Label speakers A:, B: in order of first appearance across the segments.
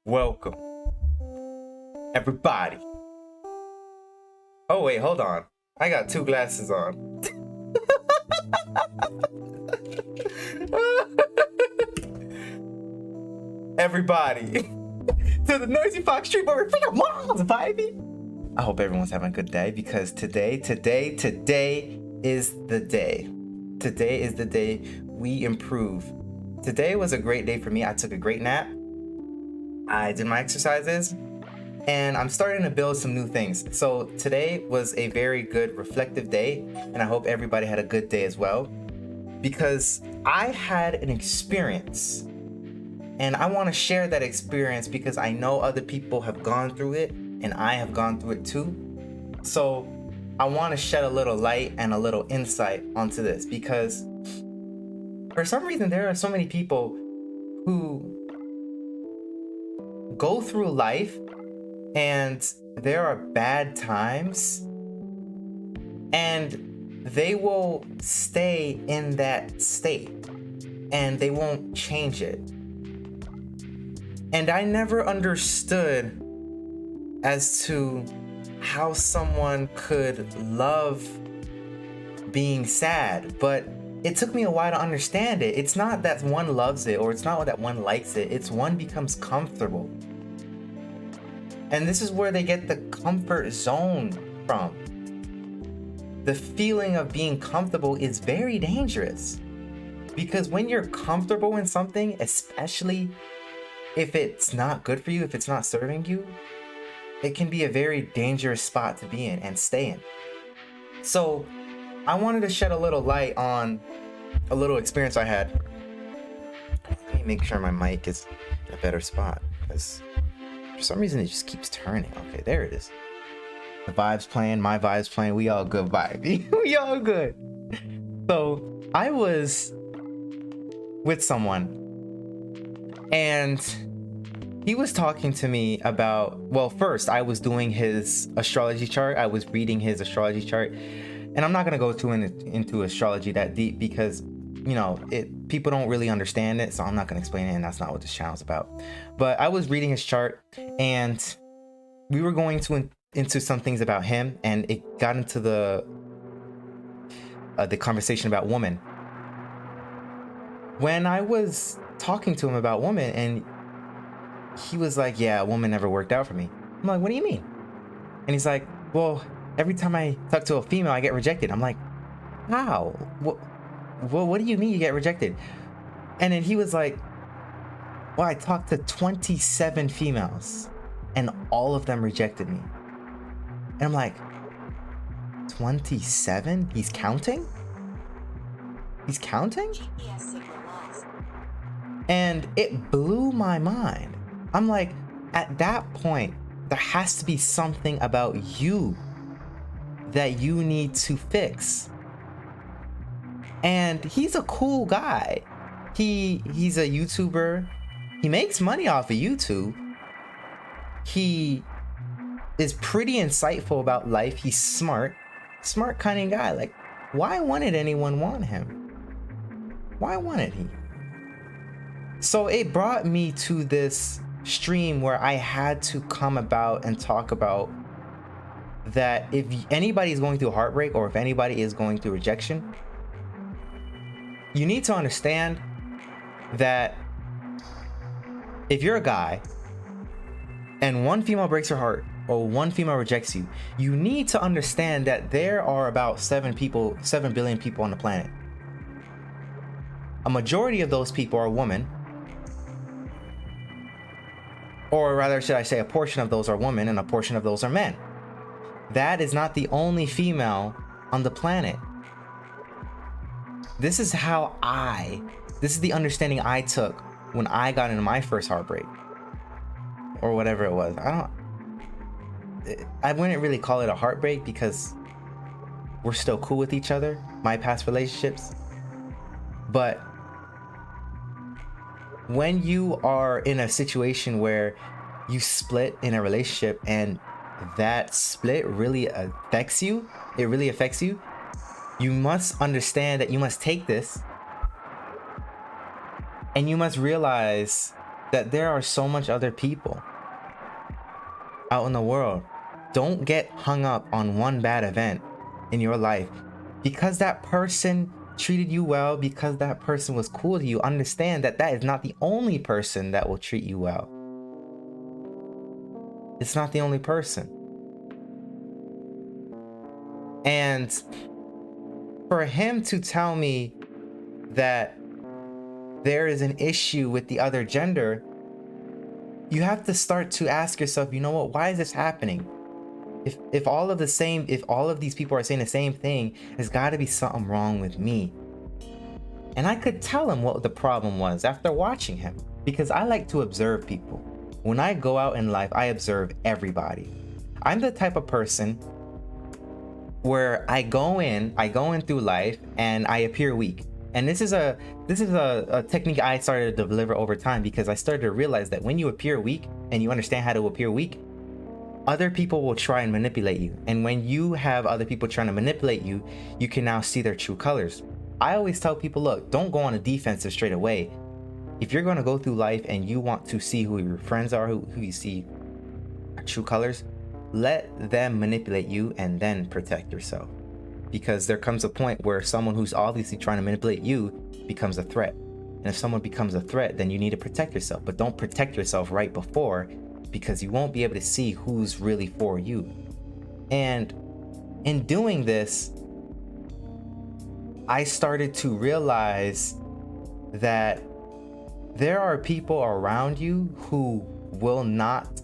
A: Welcome, everybody. Oh, wait, hold on. I got two glasses on. Everybody, to the Noisy Fox Street where we're freaking miles, baby. I hope everyone's having a good day because today is the day. Today is the day we improve. Today was a great day for me. I took a great nap. I did my exercises. And I'm starting to build some new things. So today was a very good reflective day, and I hope everybody had a good day as well, because I had an experience and I want to share that experience because I know other people have gone through it and I have gone through it too. So I want to shed a little light and a little insight onto this because for some reason there are so many people who go through life and there are bad times and they will stay in that state and they won't change it. And I never understood as to how someone could love being sad, but it took me a while to understand it. It's not that one loves it or it's not that one likes it. It's one becomes comfortable. And this is where they get the comfort zone from. The feeling of being comfortable is very dangerous because when you're comfortable in something, especially if it's not good for you, if it's not serving you, it can be a very dangerous spot to be in and stay in. So I wanted to shed a little light on a little experience I had. Let me make sure my mic is in a better spot because for some reason it just keeps turning. Okay, there it is. The vibe's playing, my vibe's playing. We all good vibe. We all good. So I was with someone and he was talking to me about, well, first I was doing his astrology chart. I was reading his astrology chart, and I'm not going to go into astrology that deep because, you know, people don't really understand it, so I'm not going to explain it, and that's not what this channel's about. But I was reading his chart, and we were going into some things about him, and it got into the conversation about women. When I was talking to him about women, and he was like, yeah, a woman never worked out for me. I'm like, what do you mean? And he's like, well, every time I talk to a female, I get rejected. I'm like, how? What do you mean you get rejected? And then he was like, well, I talked to 27 females and all of them rejected me. And I'm like, 27? He's counting? He's counting? And it blew my mind. I'm like, at that point, there has to be something about you that you need to fix. And he's a cool guy. He's a YouTuber. He makes money off of YouTube. He is pretty insightful about life. He's smart kind of guy. Like, why wouldn't anyone want him? Why wouldn't he? So it brought me to this stream where I had to come about and talk about that if anybody is going through heartbreak or if anybody is going through rejection, you need to understand that if you're a guy and one female breaks your heart or one female rejects you, you need to understand that there are about 7 billion people on the planet. A majority of those people are women. Or rather, should I say, a portion of those are women and a portion of those are men. That is not the only female on the planet. This is the understanding I took when I got into my first heartbreak. Or whatever it was. I wouldn't really call it a heartbreak because we're still cool with each other, my past relationships. But when you are in a situation where you split in a relationship and that split really affects you, you must understand that you must take this And you must realize that there are so much other people out in the world. Don't get hung up on one bad event in your life. Because that person treated you well, because that person was cool to you, understand that that is not the only person that will treat you well. It's not the only person. And for him to tell me that there is an issue with the other gender, you have to start to ask yourself, you know what, why is this happening? If all of these people are saying the same thing, there's got to be something wrong with me. And I could tell him what the problem was after watching him, because I like to observe people. When I go out in life, I observe everybody. I'm the type of person where I go in through life and I appear weak. And this is a technique I started to deliver over time, because I started to realize that when you appear weak and you understand how to appear weak, other people will try and manipulate you. And when you have other people trying to manipulate you, you can now see their true colors. I always tell people, look, don't go on a defensive straight away. If you're going to go through life and you want to see who your friends are, who you see are true colors, let them manipulate you and then protect yourself. Because there comes a point where someone who's obviously trying to manipulate you becomes a threat. And if someone becomes a threat, then you need to protect yourself. But don't protect yourself right before, because you won't be able to see who's really for you. And in doing this, I started to realize that there are people around you who will not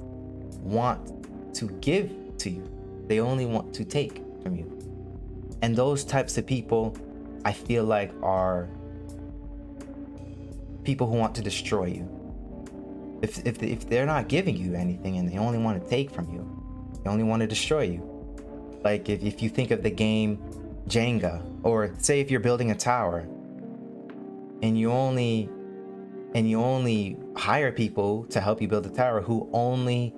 A: want to give to you. They only want to take from you. And those types of people, I feel like, are people who want to destroy you. If they're not giving you anything and they only want to take from you, they only want to destroy you. Like if you think of the game Jenga, or say if you're building a tower and you only hire people to help you build the tower who only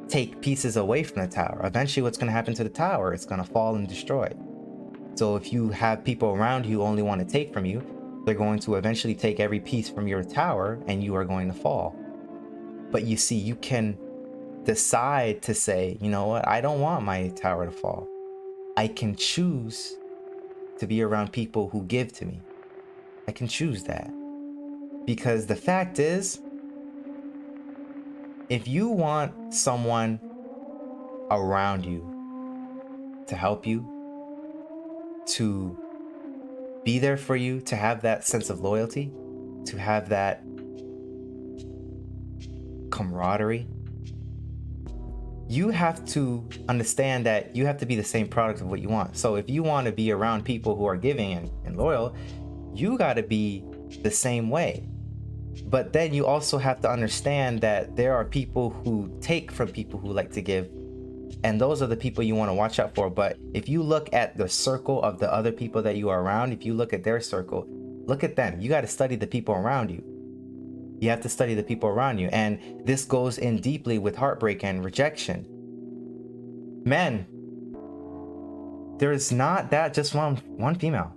A: take pieces away from the tower, eventually what's going to happen to the tower? It's going to fall and destroy. So if you have people around you who only want to take from you, they're going to eventually take every piece from your tower and you are going to fall. But you see, you can decide to say, you know what, I don't want my tower to fall. I can choose to be around people who give to me. I can choose that. Because the fact is, if you want someone around you to help you, to be there for you, to have that sense of loyalty, to have that camaraderie, you have to understand that you have to be the same product of what you want. So if you want to be around people who are giving and loyal, you got to be the same way. But then you also have to understand that there are people who take from people who like to give, and those are the people you want to watch out for. But if you look at the circle of the other people that you are around, if you look at their circle, look at them. You got to study the people around you. You have to study the people around you. And this goes in deeply with heartbreak and rejection. Men, there is not that just one female.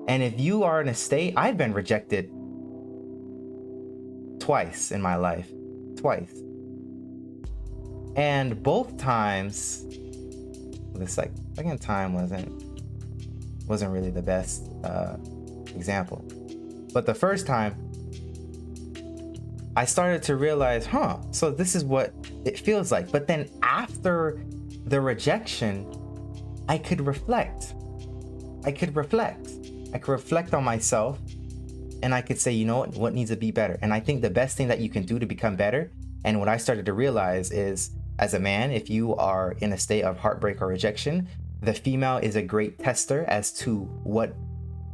A: And if you are in a state, I've been rejected twice in my life. Twice. And both times, the second time wasn't really the best example. But the first time, I started to realize, so this is what it feels like. But then after the rejection, I could reflect. I could reflect on myself, and I could say, you know what needs to be better. And I think the best thing that you can do to become better, and what I started to realize is, as a man, if you are in a state of heartbreak or rejection, the female is a great tester as to what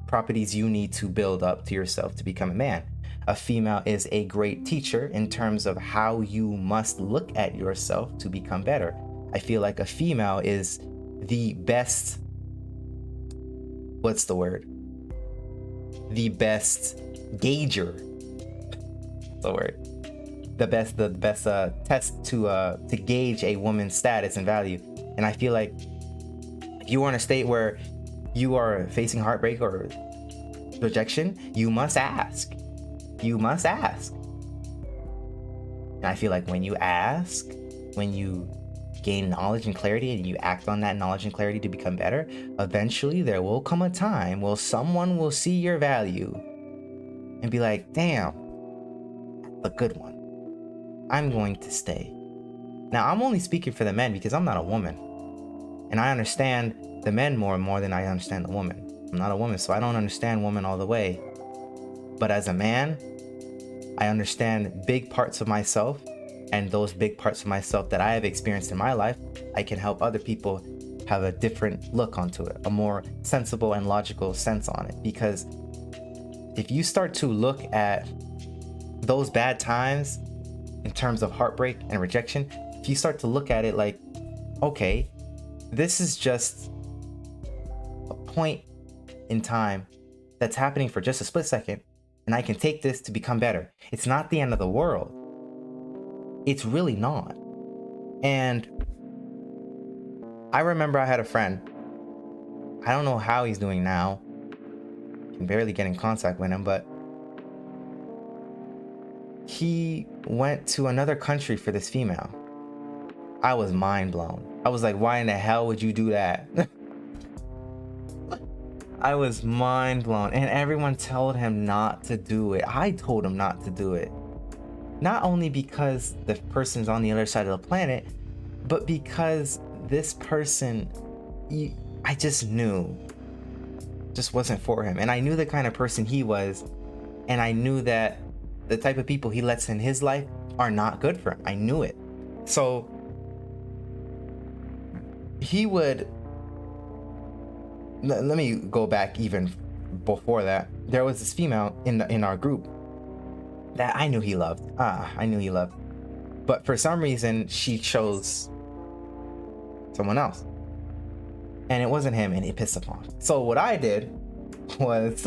A: properties you need to build up to yourself to become a man. A female is a great teacher in terms of how you must look at yourself to become better. I feel like a female is the best, the best gauger, the best test to gauge a woman's status and value. And I feel like if you are in a state where you are facing heartbreak or rejection, you must ask. You must ask. And I feel like when you ask, when you gain knowledge and clarity and you act on that knowledge and clarity to become better, eventually there will come a time where someone will see your value and be like, damn, a good one. I'm going to stay. Now, I'm only speaking for the men because I'm not a woman. And I understand the men more than I understand the woman. I'm not a woman, so I don't understand women all the way. But as a man, I understand big parts of myself, and those big parts of myself that I have experienced in my life, I can help other people have a different look onto it, a more sensible and logical sense on it. Because if you start to look at those bad times in terms of heartbreak and rejection, if you start to look at it like, okay, this is just a point in time that's happening for just a split second, and I can take this to become better. It's not the end of the world. It's really not. And I remember I had a friend. I don't know how he's doing now. I can barely get in contact with him, but he went to another country for this female. I was mind blown. I was like, why in the hell would you do that? I was mind blown, and everyone told him not to do it. I told him not to do it. Not only because the person's on the other side of the planet, but because this person, I just knew, just wasn't for him. And I knew the kind of person he was, and I knew that the type of people he lets in his life are not good for him. I knew it. So he would, let me go back even before that. There was this female in our group that I knew he loved. I knew he loved. But for some reason, she chose someone else. And it wasn't him, and it pissed him off. So what I did was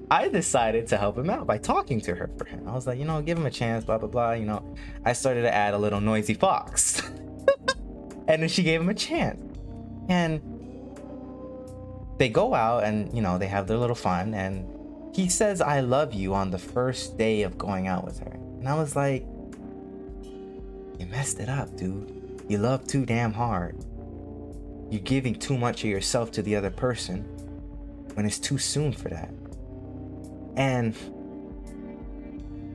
A: I decided to help him out by talking to her for him. I was like, give him a chance, blah, blah, blah. I started to add a little noisy fox. And then she gave him a chance. And they go out and, they have their little fun. And he says, I love you on the first day of going out with her. And I was like, you messed it up, dude. You love too damn hard. You're giving too much of yourself to the other person when it's too soon for that. And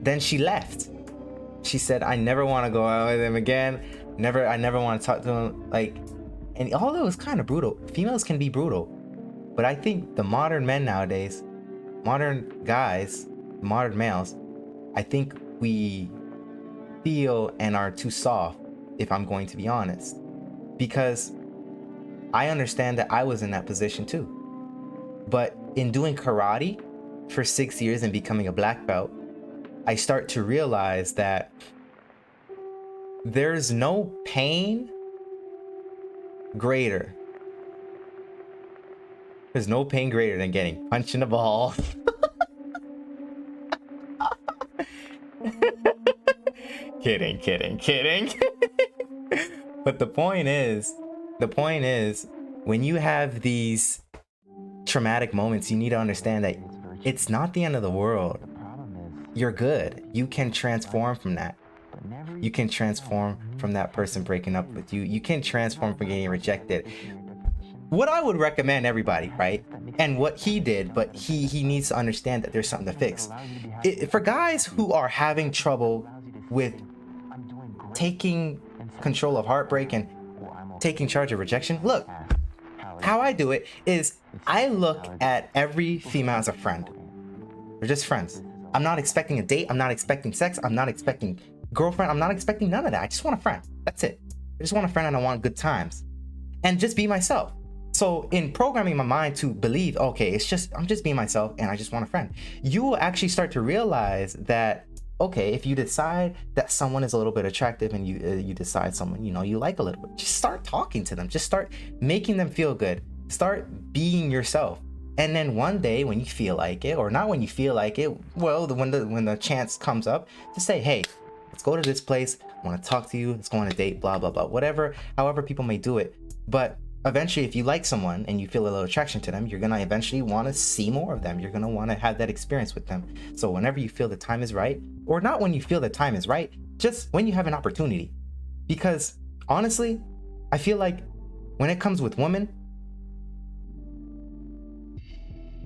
A: then she left. She said, I never want to go out with him again. I never want to talk to him. And although it was kind of brutal, females can be brutal. But I think the modern men nowadays, modern guys, modern males, I think we feel and are too soft, if I'm going to be honest. Because I understand that I was in that position too. But in doing karate for 6 years and becoming a black belt, I start to realize that there's no pain greater. There's no pain greater than getting punched in the balls. Kidding. But the point is, when you have these traumatic moments, you need to understand that it's not the end of the world. You're good. You can transform from that. You can transform from that person breaking up with you. You can transform from getting rejected. What I would recommend everybody, right? And what he did, but he needs to understand that there's something to fix. For guys who are having trouble with taking control of heartbreak and taking charge of rejection, look, how I do it is I look at every female as a friend. They're just friends. I'm not expecting a date. I'm not expecting sex. I'm not expecting girlfriend. I'm not expecting none of that. I just want a friend. That's it. I just want a friend, and I want good times. And just be myself. So in programming my mind to believe, okay, I'm just being myself and I just want a friend, you will actually start to realize that, okay, if you decide that someone is a little bit attractive and you decide someone, you like a little bit, just start talking to them. Just start making them feel good. Start being yourself. And then one day when you feel like it, or not when you feel like it, well, when the chance comes up, to say, hey, let's go to this place. I want to talk to you. Let's go on a date, blah, blah, blah, whatever, however people may do it. But eventually, if you like someone and you feel a little attraction to them, you're gonna eventually want to see more of them. You're gonna want to have that experience with them. So whenever you feel the time is right, or not when you feel the time is right, just when you have an opportunity. Because honestly, I feel like when it comes with women,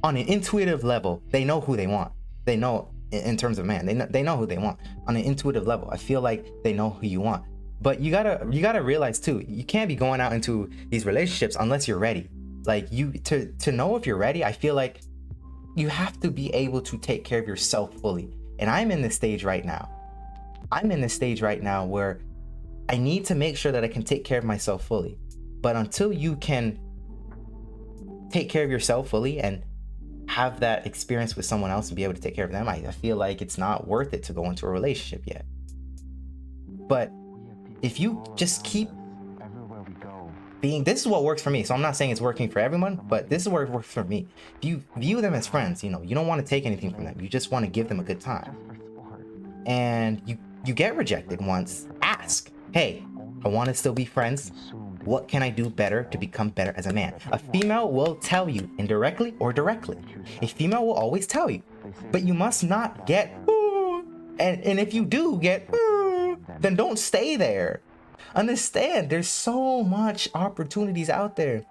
A: on an intuitive level, they know who they want. They know, in terms of man, they know who they want. On an intuitive level, I feel like they know who you want. But you gotta realize too, you can't be going out into these relationships unless you're ready. Like, to know if you're ready, I feel like you have to be able to take care of yourself fully. And I'm in this stage right now. I'm in this stage right now where I need to make sure that I can take care of myself fully. But until you can take care of yourself fully and have that experience with someone else and be able to take care of them, I feel like it's not worth it to go into a relationship yet. But if you just keep being, this is what works for me. So I'm not saying it's working for everyone, but this is what works for me. If you view them as friends, you don't want to take anything from them. You just want to give them a good time. And you get rejected once, ask, hey, I want to still be friends. What can I do better to become better as a man? A female will tell you indirectly or directly. A female will always tell you, but you must not get, and if you do get, then don't stay there. Understand, there's so much opportunities out there.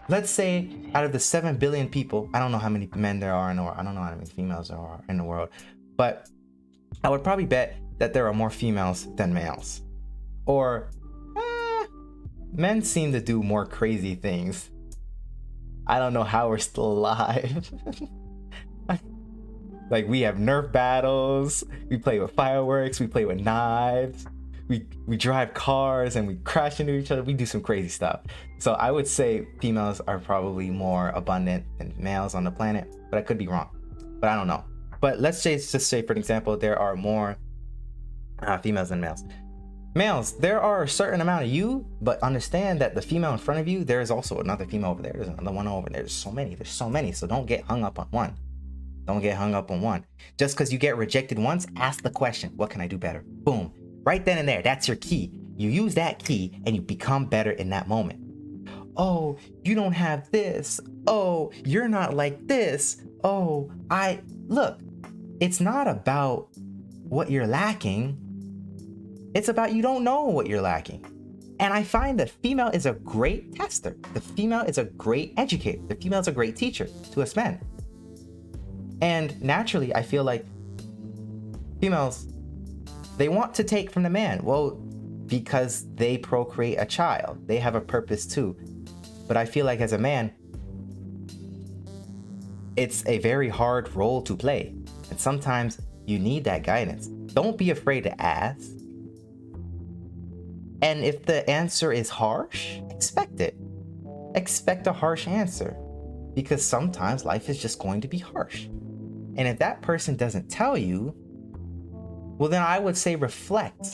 A: Let's say out of the 7 billion people, I don't know how many men there are in the world. I don't know how many females there are in the world, but I would probably bet that there are more females than males. Or men seem to do more crazy things. I don't know how we're still alive. Like, we have Nerf battles, we play with fireworks, we play with knives, we drive cars and we crash into each other. We do some crazy stuff. So I would say females are probably more abundant than males on the planet, but I could be wrong. But I don't know. But let's just say, for example, there are more females than males. Males, there are a certain amount of you, but understand that the female in front of you, there is also another female over there. There's another one over there. There's so many. So don't get hung up on one. Don't get hung up on one. Just because you get rejected once, ask the question, what can I do better? Boom. Right then and there, that's your key. You use that key and you become better in that moment. Oh, you don't have this. Oh, you're not like this. Oh, look, it's not about what you're lacking. It's about you don't know what you're lacking. And I find the female is a great tester. The female is a great educator. The female is a great teacher to us men. And naturally, I feel like females, they want to take from the man. Well, because they procreate a child. They have a purpose too. But I feel like as a man, it's a very hard role to play. And sometimes you need that guidance. Don't be afraid to ask. And if the answer is harsh, expect it. Expect a harsh answer. Because sometimes life is just going to be harsh. And if that person doesn't tell you, well, then I would say reflect.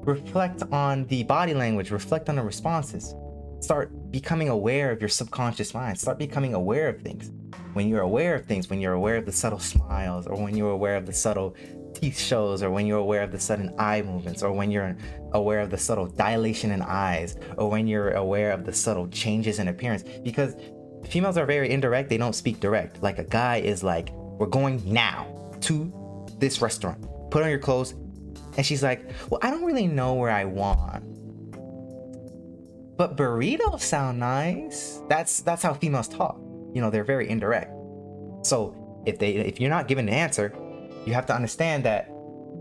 A: Reflect on the body language, reflect on the responses. Start becoming aware of your subconscious mind. Start becoming aware of things. When you're aware of things, when you're aware of the subtle smiles, or when you're aware of the subtle teeth shows, or when you're aware of the sudden eye movements, or when you're aware of the subtle dilation in eyes, or when you're aware of the subtle changes in appearance. Because females are very indirect, they don't speak direct. Like a guy is like, we're going now to this restaurant. Put on your clothes. And she's like, well, I don't really know where I want. But burritos sound nice. That's how females talk. They're very indirect. So if you're not given an answer, you have to understand that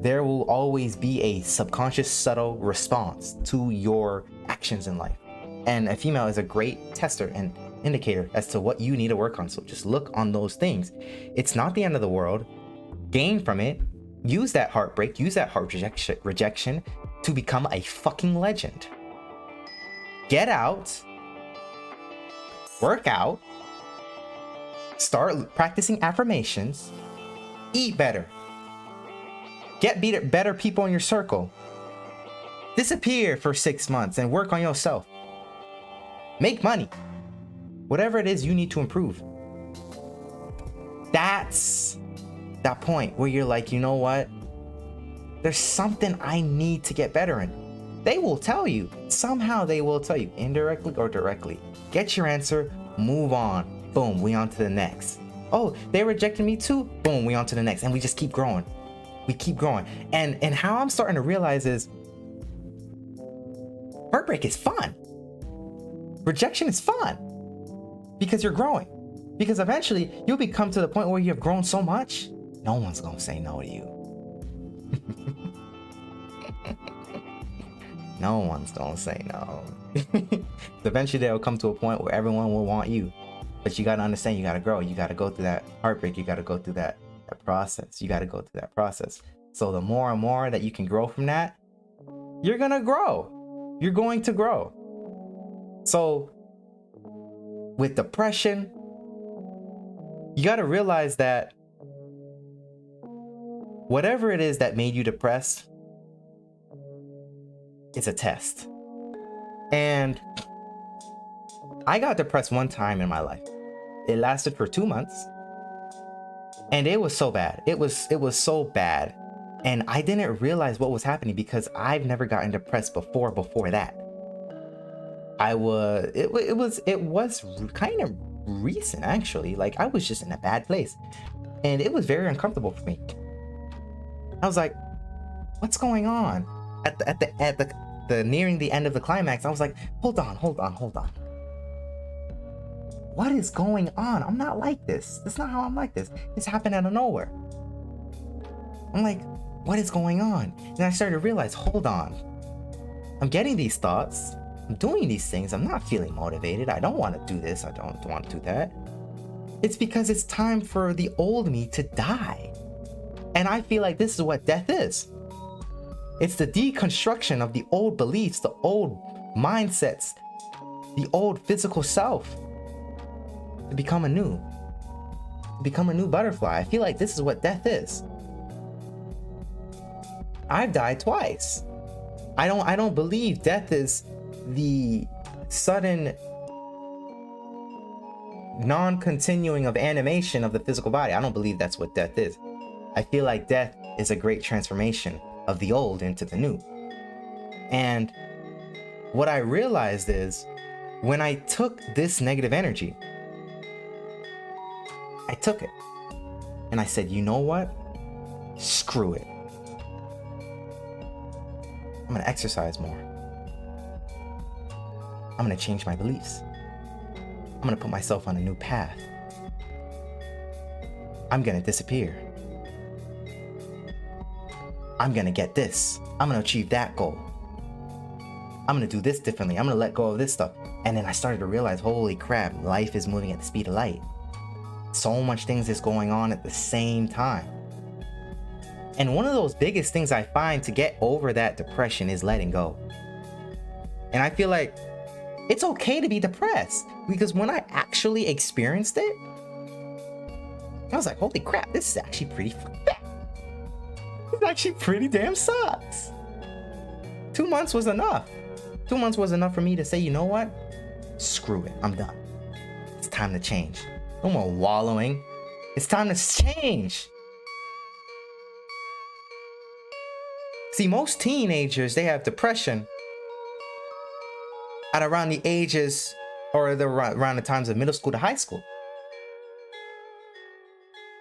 A: there will always be a subconscious, subtle response to your actions in life. And a female is a great tester and indicator as to what you need to work on. So just look on those things. It's not the end of the world. Gain from it. Use that heartbreak, use that heart rejection to become a fucking legend. Get out, work out, start practicing affirmations, eat better, get better people in your circle, disappear for 6 months and work on yourself, make money, whatever it is you need to improve. That's that point where you're like, you know what? There's something I need to get better in. They will tell you. Somehow they will tell you, indirectly or directly. Get your answer, move on. Boom, we on to the next. Oh, they rejected me too? Boom, we on to the next. And we just keep growing. We keep growing. And how I'm starting to realize is heartbreak is fun. Rejection is fun. Because you're growing. Because eventually you'll become to the point where you've grown so much, no one's gonna say no to you. No one's gonna say no. Eventually they'll come to a point where everyone will want you. But you gotta understand, you gotta grow. You gotta go through that heartbreak. You gotta go through that process. You gotta go through that process. So the more and more that you can grow from that, you're gonna grow. You're going to grow. So with depression, you gotta realize that whatever it is that made you depressed, it's a test. And I got depressed one time in my life. It lasted for 2 months. And it was so bad. It was so bad. And I didn't realize what was happening because I've never gotten depressed before that. It was kind of recent, actually. Like, I was just in a bad place. And it was very uncomfortable for me. I was like, what's going on? At the nearing the end of the climax, I was like, hold on. What is going on? I'm not like this. That's not how I'm like this. This happened out of nowhere. I'm like, what is going on? And I started to realize, hold on. I'm getting these thoughts. I'm doing these things. I'm not feeling motivated. I don't want to do this. I don't want to do that. It's because it's time for the old me to die. And I feel like this is what death is. It's the deconstruction of the old beliefs, the old mindsets, the old physical self to become a new butterfly. I feel like this is what death is. I've died twice. I don't believe death is the sudden non-continuing of animation of the physical body. I don't believe that's what death is. I feel like death is a great transformation of the old into the new. And what I realized is when I took this negative energy, I took it and I said, you know what? Screw it. I'm gonna exercise more. I'm gonna change my beliefs. I'm gonna put myself on a new path. I'm gonna disappear. I'm gonna get this. I'm gonna achieve that goal. I'm gonna do this differently. I'm gonna let go of this stuff. And then I started to realize, holy crap, life is moving at the speed of light. So much things is going on at the same time. And one of those biggest things I find to get over that depression is letting go. And I feel like it's okay to be depressed, because when I actually experienced it, I was like, holy crap, this is actually pretty fucked up. This actually pretty damn sucks. 2 months was enough. 2 months was enough for me to say, you know what? Screw it, I'm done. It's time to change. No more wallowing. It's time to change. See, most teenagers, they have depression at around the ages or around the times of middle school to high school.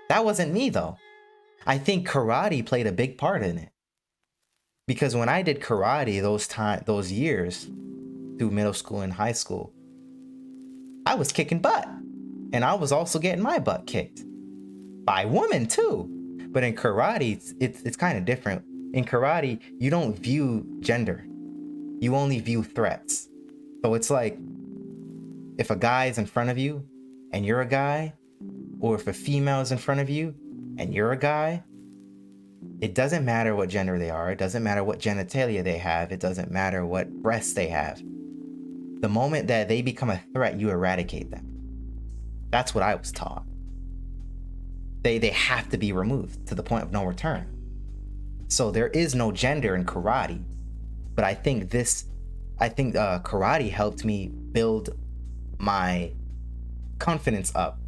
A: That wasn't me, though. I think karate played a big part in it. Because when I did karate those years through middle school and high school, I was kicking butt. And I was also getting my butt kicked by women too. But in karate, it's kind of different. In karate, you don't view gender. You only view threats. So it's like, if a guy is in front of you and you're a guy, or if a female is in front of you and you're a guy, it doesn't matter what gender they are. It doesn't matter what genitalia they have. It doesn't matter what breasts they have. The moment that they become a threat, you eradicate them. That's what I was taught. They have to be removed to the point of no return. So there is no gender in karate, but I think karate helped me build my confidence up.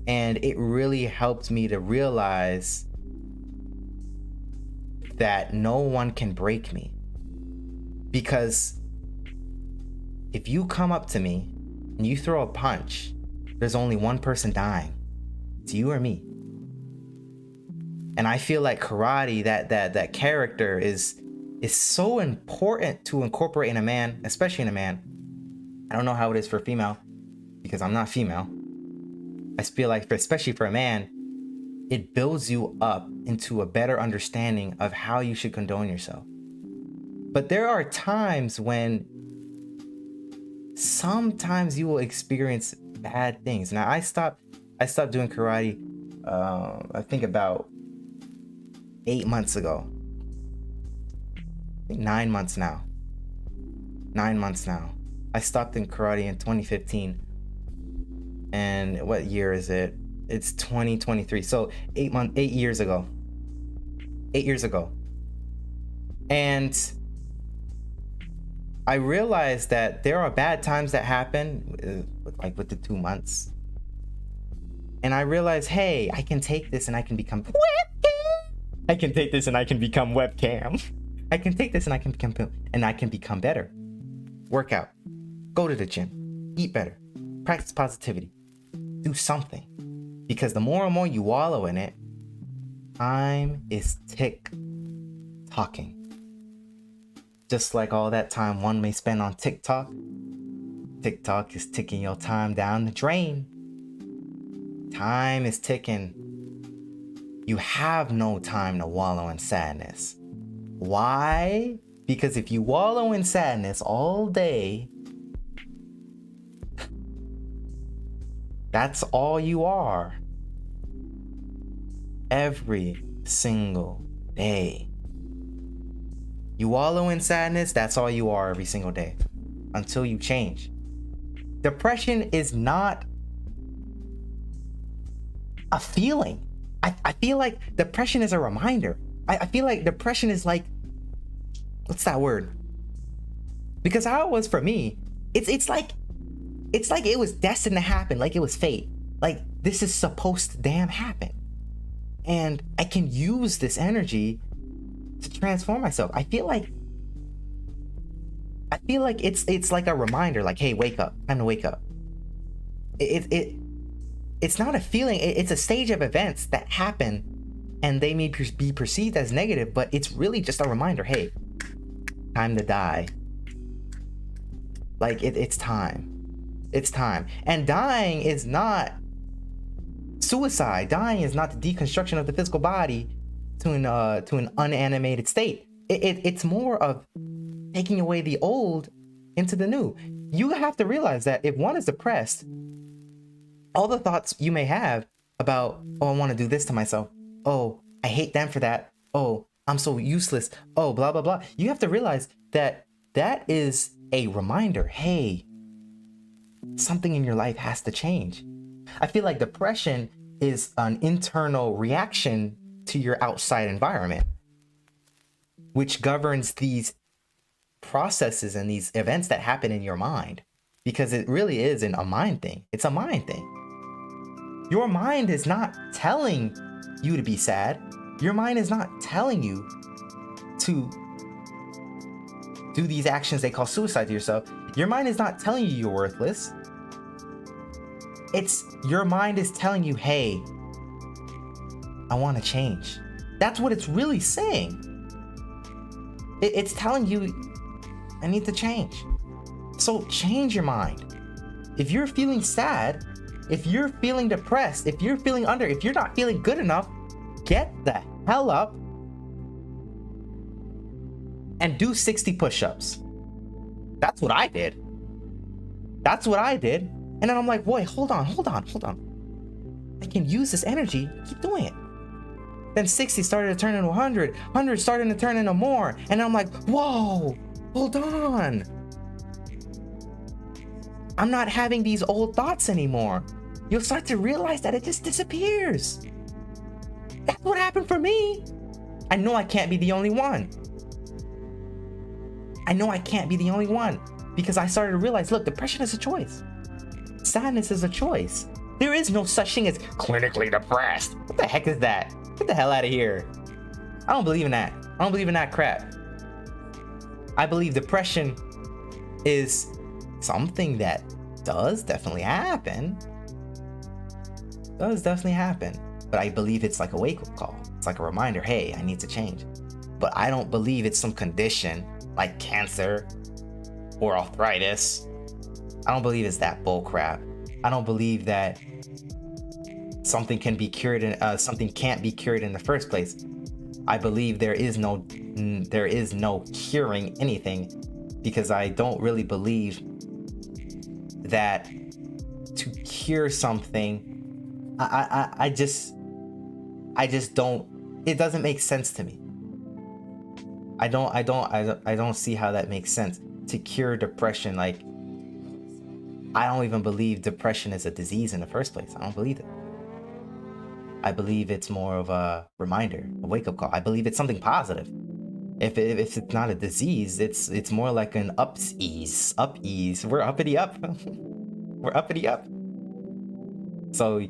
A: And it really helped me to realize that no one can break me. Because if you come up to me and you throw a punch, there's only one person dying. It's you or me. And I feel like karate, that character is so important to incorporate in a man, especially in a man. I don't know how it is for female, because I'm not female. I feel like, especially for a man, it builds you up into a better understanding of how you should condone yourself. But there are times when sometimes you will experience bad things. Now I stopped doing karate I think about 8 months ago. I think 9 months now. 9 months now. I stopped in karate in 2015. And what year is it? It's 2023. So 8 years ago. 8 years ago. And I realized that there are bad times that happen, like with the 2 months. And I realized, hey, I can take this and I can become webcam. I can take this and I can become webcam. I can take this and I can become better. Work out. Go to the gym. Eat better. Practice positivity. Do something. Because the more and more you wallow in it, time is tick-tocking. Just like all that time one may spend on TikTok, TikTok is ticking your time down the drain. Time is ticking. You have no time to wallow in sadness. Why? Because if you wallow in sadness all day, that's all you are. Every single day. You wallow in sadness, that's all you are every single day. Until you change. Depression is not a feeling. I feel like depression is a reminder. I feel like depression is like, what's that word? Because how it was for me, it's like it was destined to happen, like it was fate. Like this is supposed to damn happen. And I can use this energy to transform myself. I feel like it's like a reminder, like, hey, wake up, time to wake up. It's not a feeling, it's a stage of events that happen and they may be perceived as negative, but it's really just a reminder, hey, time to die. Like it's time. It's time. And dying is not suicide. Dying is not the deconstruction of the physical body to an unanimated state. It's more of taking away the old into the new. You have to realize that if one is depressed, all the thoughts you may have about, oh, I want to do this to myself. Oh, I hate them for that. Oh, I'm so useless. Oh, blah, blah, blah. You have to realize that that is a reminder. Hey, something in your life has to change. I feel like depression is an internal reaction to your outside environment, which governs these processes and these events that happen in your mind, because it really is a mind thing. It's a mind thing. Your mind is not telling you to be sad. Your mind is not telling you to do these actions they call suicide to yourself. Your mind is not telling you you're worthless. It's your mind is telling you, hey, I want to change. That's what it's really saying. It's telling you, I need to change. So change your mind. If you're feeling sad, if you're feeling depressed, if you're feeling if you're not feeling good enough, get the hell up and do 60 push-ups. That's what I did. That's what I did. And then I'm like, boy, hold on. I can use this energy, keep doing it. Then 60 started to turn into 100. 100 started to turn into more. And I'm like, whoa, hold on. I'm not having these old thoughts anymore. You'll start to realize that it just disappears. That's what happened for me. I know I can't be the only one. I know I can't be the only one, because I started to realize, look, depression is a choice. Sadness is a choice. There is no such thing as clinically depressed. What the heck is that? Get the hell out of here. I don't believe in that. I don't believe in that crap. I believe depression is something that does definitely happen. But I believe it's like a wake-up call. It's like a reminder, hey, I need to change. But I don't believe it's some condition like cancer or arthritis. I don't believe it's that bull crap. I don't believe that something can be cured and something can't be cured in the first place. I believe there is no curing anything, because I don't really believe that to cure something, I just don't. It doesn't make sense to me. I don't see how that makes sense. To cure depression, like, I don't even believe depression is a disease in the first place. I don't believe it. I believe it's more of a reminder, a wake-up call. I believe it's something positive. If it's not a disease, it's more like an up-ease. We're uppity up. We're uppity up. So,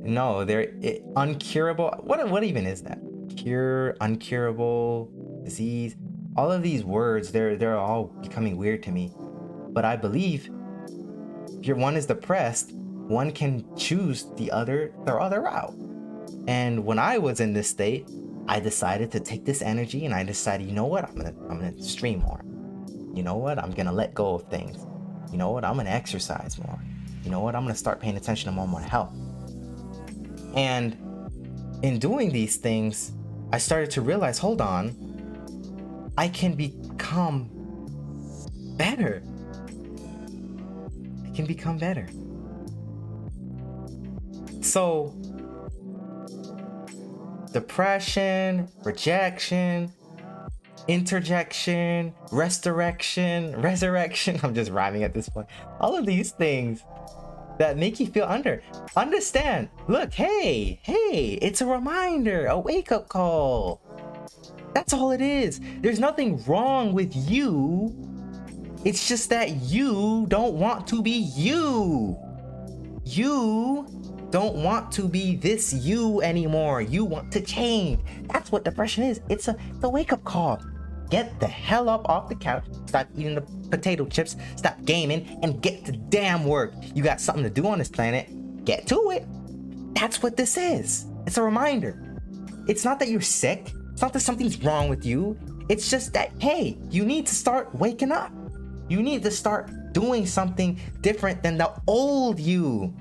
A: no, uncurable. What even is that? Cure, uncurable, disease. All of these words, they're all becoming weird to me. But I believe if one is depressed, one can choose the other route. And when I was in this state, I decided to take this energy, and I decided, you know what, I'm gonna stream more. You know what, I'm gonna let go of things. You know what, I'm gonna exercise more. You know what, I'm gonna start paying attention to more my health. And in doing these things, I started to realize, hold on, I can become better. I can become better. So, depression, rejection, interjection, resurrection. I'm just rhyming at this point. All of these things that make you feel understand. Look, hey, it's a reminder, a wake-up call. That's all it is. There's nothing wrong with you. It's just that you don't want to be you. You don't want to be this you anymore. You want to change. That's what depression is. It's a wake-up call. Get the hell up off the couch, stop eating the potato chips, stop gaming, and get to damn work. You got something to do on this planet. Get to it. That's what this is. It's a reminder. It's not that you're sick. It's not that something's wrong with you. It's just that, hey, you need to start waking up. You need to start doing something different than the old you.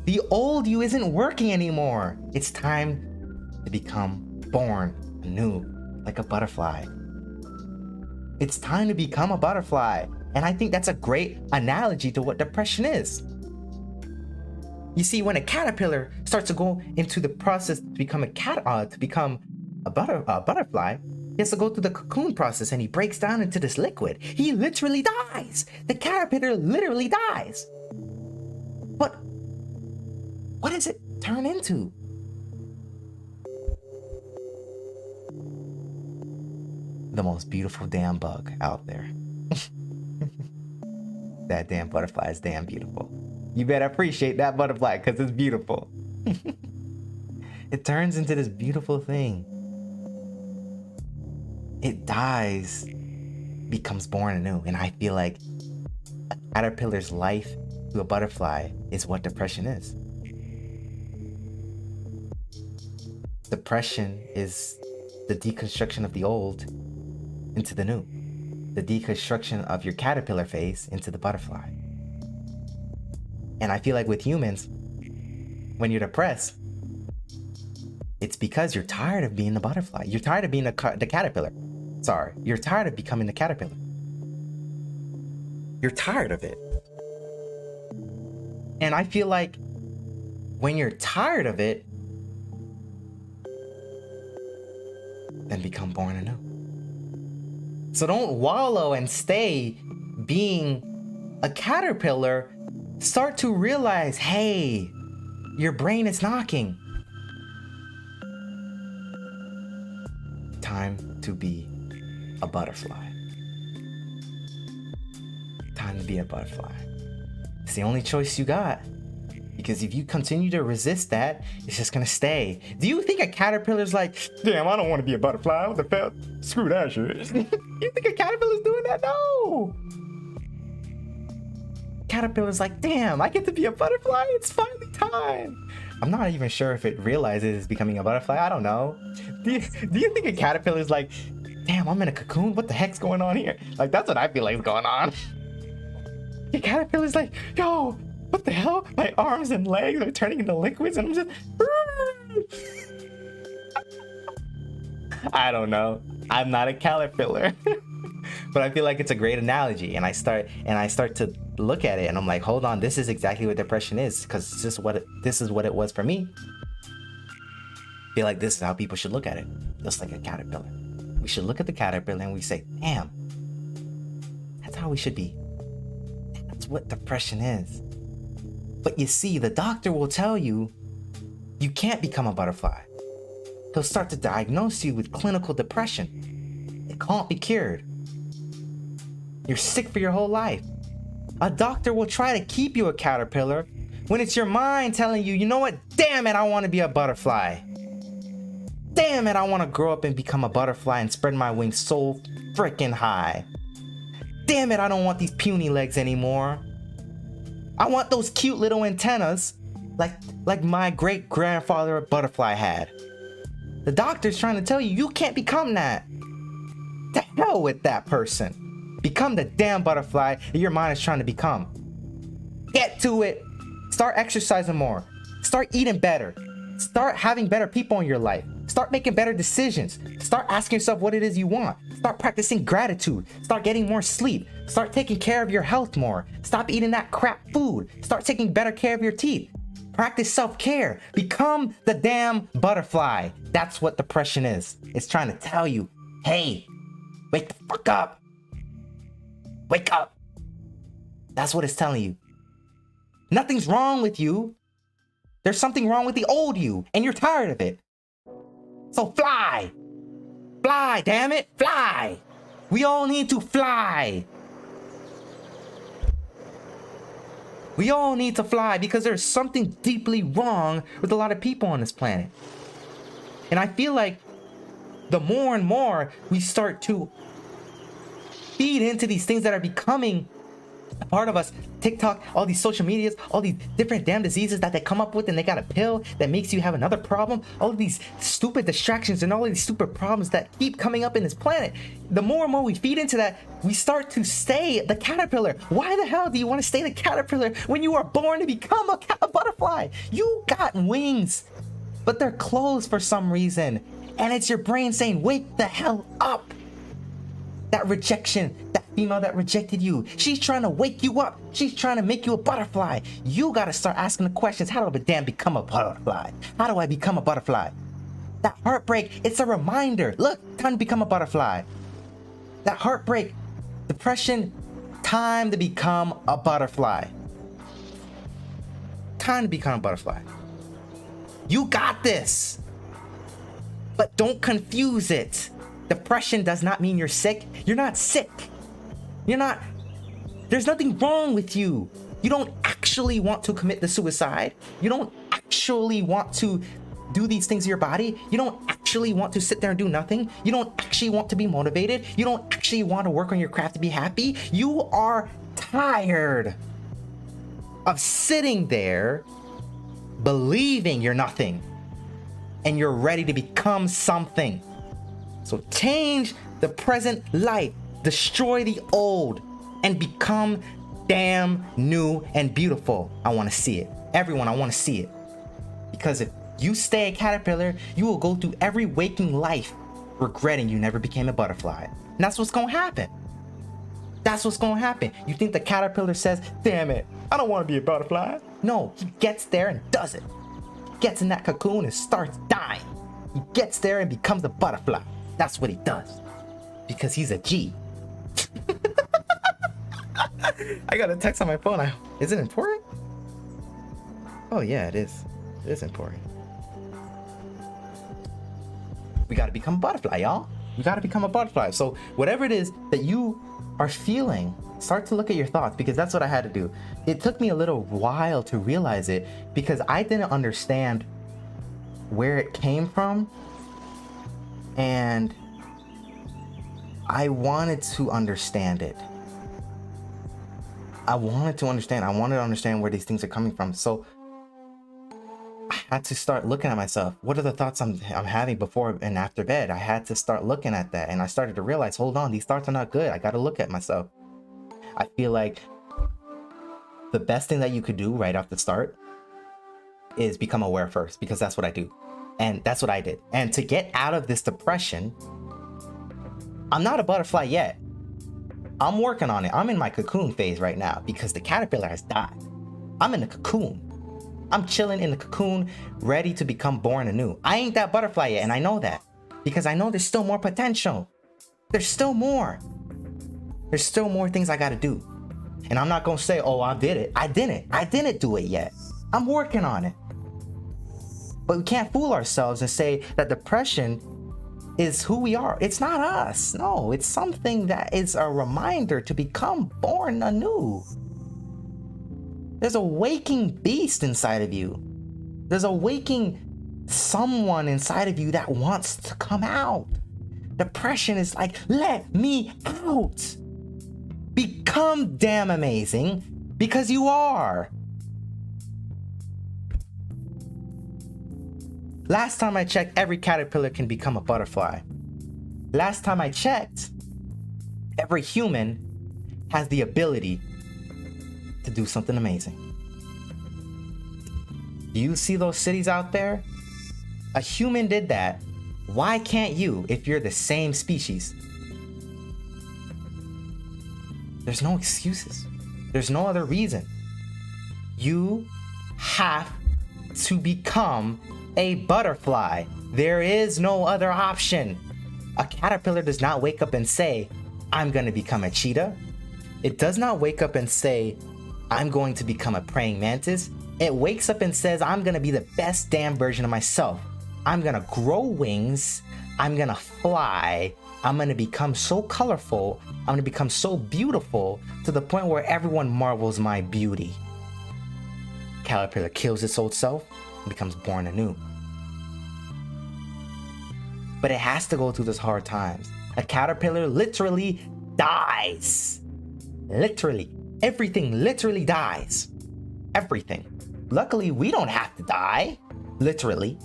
A: The old you isn't working anymore. It's time to become born anew, like a butterfly. It's time to become a butterfly. And I think that's a great analogy to what depression is. You see, when a caterpillar starts to go into the process to become a butterfly, he has to go through the cocoon process, and he breaks down into this liquid. He literally dies. The caterpillar literally dies. But what does it turn into? The most beautiful damn bug out there. That damn butterfly is damn beautiful. You better appreciate that butterfly, because it's beautiful. It turns into this beautiful thing. It dies, becomes born anew. And I feel like a caterpillar's life to a butterfly is what depression is. Depression is the deconstruction of the old into the new. The deconstruction of your caterpillar phase into the butterfly. And I feel like with humans, when you're depressed, it's because you're tired of being the butterfly. You're tired of being the caterpillar. Sorry, you're tired of becoming the caterpillar. You're tired of it. And I feel like when you're tired of it, then become born anew. So don't wallow and stay being a caterpillar. Start to realize, hey, your brain is knocking. Time to be a butterfly. Time to be a butterfly. It's the only choice you got. You Because if you continue to resist that, it's just gonna stay. Do you think a caterpillar's like, damn, I don't want to be a butterfly. What the hell? Screw that shit. You think a caterpillar's doing that? No. Caterpillar's like, damn, I get to be a butterfly. It's finally time. I'm not even sure if it realizes it's becoming a butterfly. I don't know. Do you think a caterpillar's like, damn, I'm in a cocoon? What the heck's going on here? Like, that's what I feel like is going on. The caterpillar's like, yo, what the hell? My arms and legs are turning into liquids and I'm just... I don't know. I'm not a caterpillar. But I feel like it's a great analogy, and I start to look at it and I'm like, hold on, this is exactly what depression is, because this is what it was for me. I feel like this is how people should look at it, just like a caterpillar. We should look at the caterpillar and we say, damn, that's how we should be. That's what depression is. But you see, the doctor will tell you, you can't become a butterfly. He'll start to diagnose you with clinical depression. It can't be cured. You're sick for your whole life. A doctor will try to keep you a caterpillar when it's your mind telling you, you know what? Damn it, I want to be a butterfly. Damn it, I want to grow up and become a butterfly and spread my wings so freaking high. Damn it, I don't want these puny legs anymore. I want those cute little antennas like my great-grandfather butterfly had. The doctor's trying to tell you, you can't become that. The hell with that person. Become the damn butterfly that your mind is trying to become. Get to it. Start exercising more. Start eating better. Start having better people in your life. Start making better decisions. Start asking yourself what it is you want. Start practicing gratitude. Start getting more sleep. Start taking care of your health more. Stop eating that crap food. Start taking better care of your teeth. Practice self-care. Become the damn butterfly. That's what depression is. It's trying to tell you, hey, wake the fuck up. Wake up. That's what it's telling you. Nothing's wrong with you. There's something wrong with the old you, and you're tired of it. So fly. Fly, damn it, fly. We all need to fly. We all need to fly because there's something deeply wrong with a lot of people on this planet. And I feel like the more and more we start to feed into these things that are becoming a part of us, TikTok, all these social medias, all these different damn diseases that they come up with, and they got a pill that makes you have another problem, all of these stupid distractions and all of these stupid problems that keep coming up in this planet. The more and more we feed into that, we start to stay the caterpillar. Why the hell do you want to stay the caterpillar when you are born to become a butterfly? You got wings, but they're closed for some reason, and it's your brain saying, wake the hell up. That rejection, that female that rejected you, she's trying to wake you up. She's trying to make you a butterfly. You gotta start asking the questions. How do I damn become a butterfly? How do I become a butterfly? That heartbreak, it's a reminder. Look, time to become a butterfly. That heartbreak, depression, time to become a butterfly. Time to become a butterfly. You got this. But don't confuse it. Depression does not mean you're sick. You're not sick. There's nothing wrong with you. You don't actually want to commit the suicide. You don't actually want to do these things to your body. You don't actually want to sit there and do nothing. You don't actually want to be motivated. You don't actually want to work on your craft to be happy. You are tired of sitting there believing you're nothing and you're ready to become something. So change the present life, destroy the old, and become damn new and beautiful. I want to see it. Everyone, I want to see it. Because if you stay a caterpillar, you will go through every waking life regretting you never became a butterfly. And that's what's going to happen. That's what's going to happen. You think the caterpillar says, damn it, I don't want to be a butterfly. No, he gets there and does it. He gets in that cocoon and starts dying. He gets there and becomes a butterfly. That's what he does. Because he's a G. I got a text on my phone. Is it important? Oh yeah, it is. It is important. We gotta become a butterfly, y'all. We gotta become a butterfly. So whatever it is that you are feeling. Start to look at your thoughts, because that's what I had to do. It took me a little while to realize it because I didn't understand where it came from, and I wanted to understand it. I wanted to understand where these things are coming from. So I had to start looking at myself. What are the thoughts I'm having before and after bed? I had to start looking at that, and I started to realize, hold on, these thoughts are not good. I got to look at myself. I feel like the best thing that you could do right off the start is become aware first, because that's what I do. And that's what I did. And to get out of this depression, I'm not a butterfly yet. I'm working on it. I'm in my cocoon phase right now because the caterpillar has died. I'm in the cocoon. I'm chilling in the cocoon, ready to become born anew. I ain't that butterfly yet, and I know that because I know there's still more potential. There's still more. There's still more things I gotta do. And I'm not gonna say, oh, I did it. I didn't do it yet. I'm working on it. But we can't fool ourselves and say that depression is who we are. It's not us. No, it's something that is a reminder to become born anew. There's a waking beast inside of you. There's a waking someone inside of you that wants to come out. Depression is like, let me out. Become damn amazing, because you are. Last time I checked, every caterpillar can become a butterfly. Last time I checked, every human has the ability to do something amazing. Do you see those cities out there? A human did that. Why can't you if you're the same species? There's no excuses. There's no other reason. You have to become a butterfly. There is no other option. A caterpillar does not wake up and say, I'm going to become a cheetah. It does not wake up and say, I'm going to become a praying mantis. It wakes up and says, I'm going to be the best damn version of myself. I'm going to grow wings. I'm going to fly. I'm going to become so colorful. I'm going to become so beautiful to the point where everyone marvels my beauty. Caterpillar kills its old self and becomes born anew. But it has to go through those hard times. A caterpillar literally dies. Literally. Everything literally dies. Everything. Luckily, we don't have to die. Literally.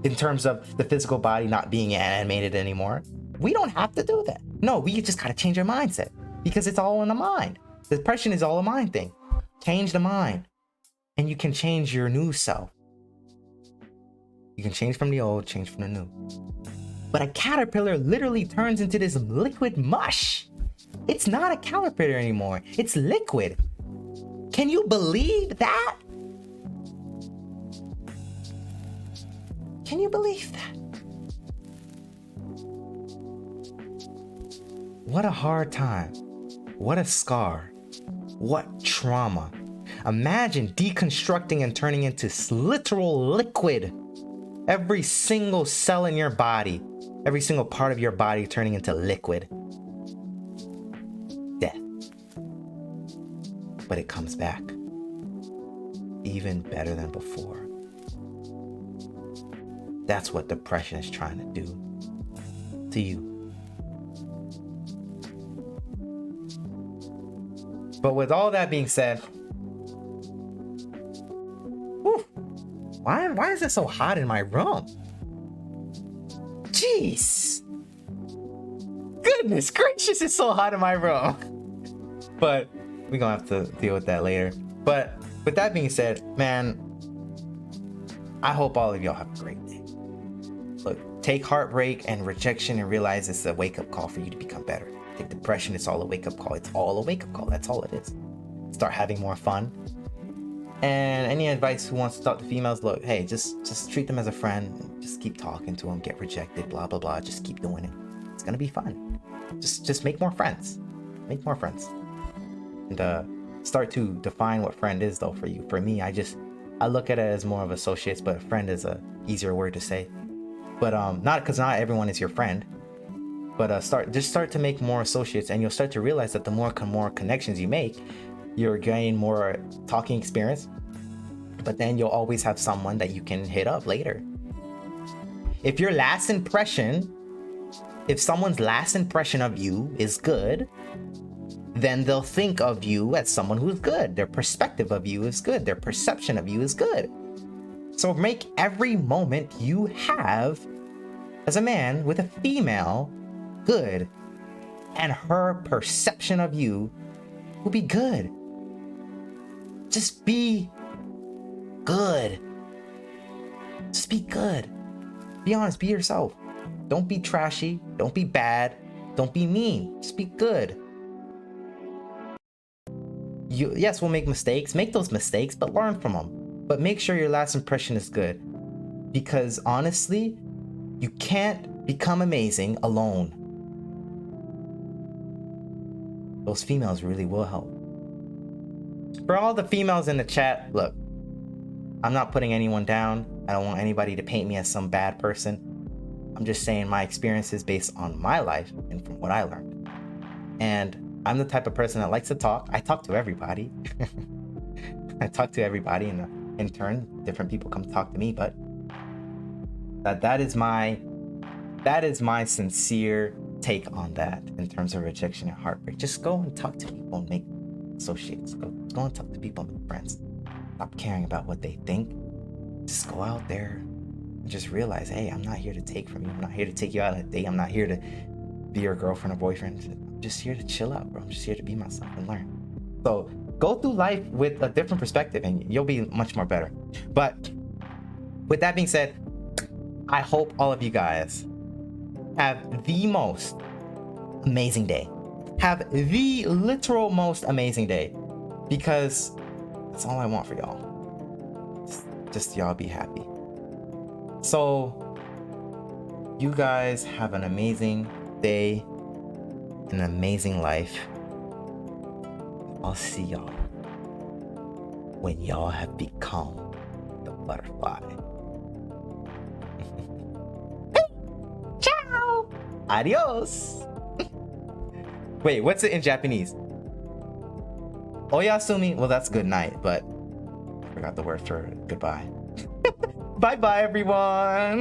A: In terms of the physical body not being animated anymore. We don't have to do that. No, we just gotta change our mindset. Because it's all in the mind. Depression is all a mind thing. Change the mind. And you can change your new self. You can change from the old, change from the new. But a caterpillar literally turns into this liquid mush. It's not a caterpillar anymore. It's liquid. Can you believe that? Can you believe that? What a hard time. What a scar. What trauma. Imagine deconstructing and turning into literal liquid. Every single cell in your body, every single part of your body turning into liquid. Death. But it comes back. Even better than before. That's what depression is trying to do to you. But with all that being said, whew, why is it so hot in my room? Jeez. Goodness gracious, it's so hot in my room. But we're gonna have to deal with that later. But with that being said, man, I hope all of y'all have a great day. Look, take heartbreak and rejection and realize it's a wake-up call for you to become better. Take depression, it's all a wake-up call. It's all a wake-up call. That's all it is. Start having more fun. And any advice who wants to talk to females, look, hey, just treat them as a friend. Just keep talking to them, get rejected, blah, blah, blah. Just keep doing it. It's gonna be fun. Just make more friends. Make more friends. And start to define what friend is though for you. For me, I look at it as more of associates, but friend is a easier word to say. But not because not everyone is your friend. But start to make more associates, and you'll start to realize that the more connections you make, you're gaining more talking experience. But then you'll always have someone that you can hit up later. If someone's last impression of you is good, then they'll think of you as someone who's good. Their perspective of you is good. Their perception of you is good. So make every moment you have as a man with a female good, and her perception of you will be good. Just be good. Just be good. Be honest, be yourself. Don't be trashy, don't be bad, don't be mean. Just be good. Yes, we'll make mistakes. Make those mistakes, but learn from them. But make sure your last impression is good. Because honestly, you can't become amazing alone. Those females really will help. For all the females in the chat, look, I'm not putting anyone down. I don't want anybody to paint me as some bad person. I'm just saying my experiences based on my life and from what I learned. And I'm the type of person that likes to talk. I talk to everybody. I talk to everybody, and in turn, different people come talk to me. But that is my sincere take on that in terms of rejection and heartbreak. Just go and talk to people and make associates. Go and talk to people and make friends. Stop caring about what they think. Just go out there and just realize, hey, I'm not here to take from you. I'm not here to take you out on a date. I'm not here to be your girlfriend or boyfriend. I'm just here to chill out, bro. I'm just here to be myself and learn. So go through life with a different perspective and you'll be much more better. But with that being said, I hope all of you guys have the most amazing day. Have the literal most amazing day, because that's all I want for y'all. Just y'all be happy. So you guys have an amazing day, an amazing life. I'll see y'all when y'all have become the butterfly. Ciao. Adios. Wait, what's it in Japanese? Oyasumi. Well, that's good night, but I forgot the word for goodbye. Bye bye, everyone.